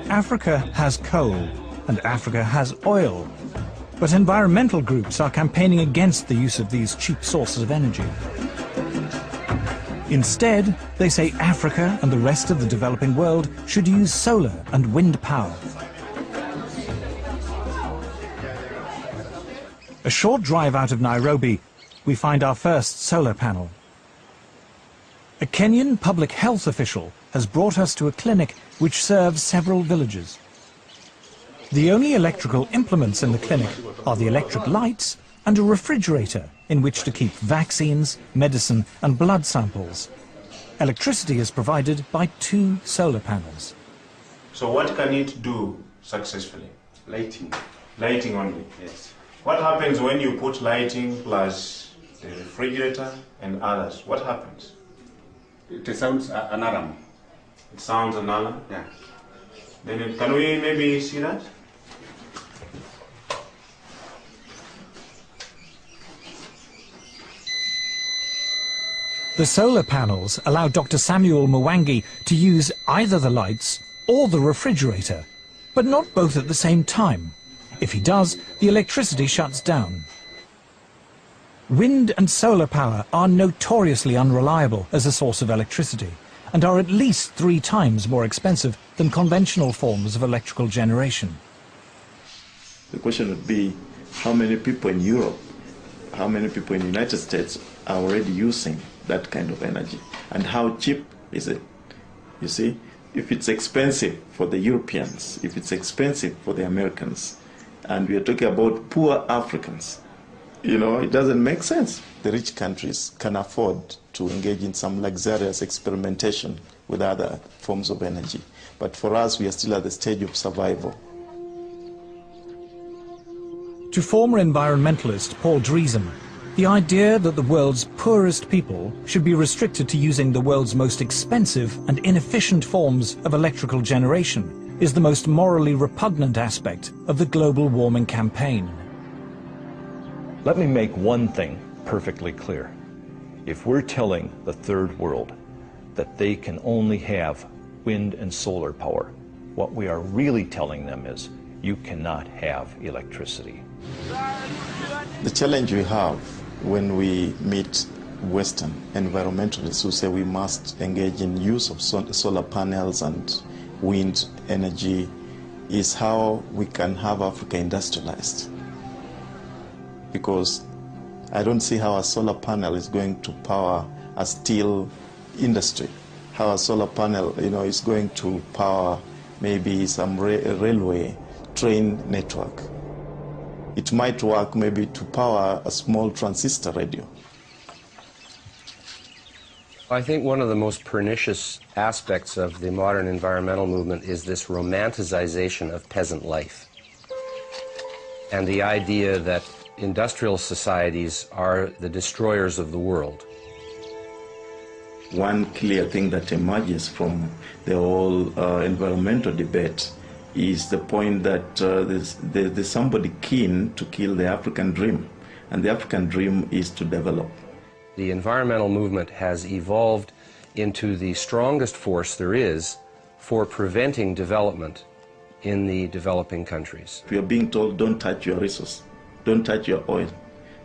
Africa has coal and Africa has oil, but environmental groups are campaigning against the use of these cheap sources of energy. Instead, they say Africa and the rest of the developing world should use solar and wind power. A short drive out of Nairobi, we find our first solar panel. A Kenyan public health official has brought us to a clinic which serves several villages. The only electrical implements in the clinic are the electric lights and a refrigerator in which to keep vaccines, medicine and blood samples. Electricity is provided by 2 solar panels. So what can it do successfully? Lighting. Lighting only? Yes. What happens when you put lighting plus the refrigerator and others? What happens? It sounds an alarm. It sounds an alarm? Yeah. Then can we maybe see that? The solar panels allow Dr. Samuel Mwangi to use either the lights or the refrigerator, but not both at the same time. If he does, the electricity shuts down. Wind and solar power are notoriously unreliable as a source of electricity and are at least 3 times more expensive than conventional forms of electrical generation. The question would be, how many people in Europe, how many people in the United States are already using that kind of energy? And how cheap is it? You see, if it's expensive for the Europeans, if it's expensive for the Americans, and we are talking about poor Africans, you know, it doesn't make sense. The rich countries can afford to engage in some luxurious experimentation with other forms of energy. But for us, we are still at the stage of survival. To former environmentalist Paul Driesen, the idea that the world's poorest people should be restricted to using the world's most expensive and inefficient forms of electrical generation is the most morally repugnant aspect of the global warming campaign. Let me make one thing perfectly clear. If we're telling the third world that they can only have wind and solar power, what we are really telling them is you cannot have electricity. The challenge we have when we meet Western environmentalists who say we must engage in use of solar panels and wind energy is how we can have Africa industrialized. Because I don't see how a solar panel is going to power a steel industry, how a solar panel, you know, is going to power maybe some railway train network. It might work maybe to power a small transistor radio. I think one of the most pernicious aspects of the modern environmental movement is this romanticization of peasant life and the idea that industrial societies are the destroyers of the world. One clear thing that emerges from the whole environmental debate is the point that there's somebody keen to kill the African dream, and the African dream is to develop. The environmental movement has evolved into the strongest force there is for preventing development in the developing countries. We are being told, don't touch your resource, don't touch your oil,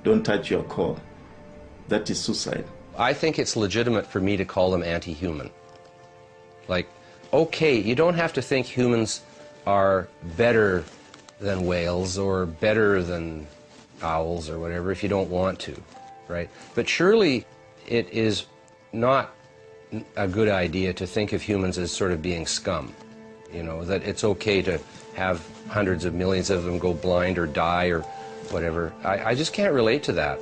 don't touch your coal. That is suicide. I think it's legitimate for me to call them anti-human. Like, okay, you don't have to think humans are better than whales or better than owls or whatever if you don't want to, right? But surely it is not a good idea to think of humans as sort of being scum, you know, that it's okay to have hundreds of millions of them go blind or die or whatever. I just can't relate to that.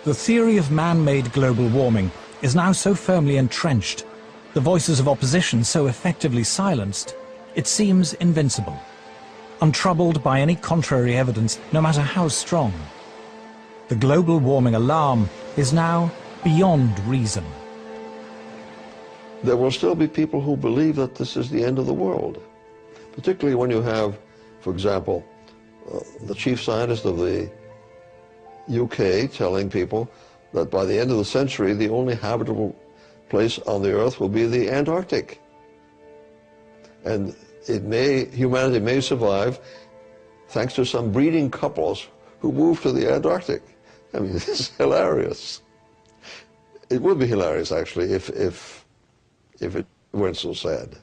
The theory of man-made global warming is now so firmly entrenched, the voices of opposition so effectively silenced, it seems invincible, untroubled by any contrary evidence, no matter how strong. The global warming alarm is now beyond reason. There will still be people who believe that this is the end of the world, particularly when you have, for example, the chief scientist of the UK telling people that by the end of the century, the only habitable place on the earth will be the Antarctic. And humanity may survive thanks to some breeding couples who move to the Antarctic. I mean, it's hilarious. It would be hilarious, actually, if it weren't so sad.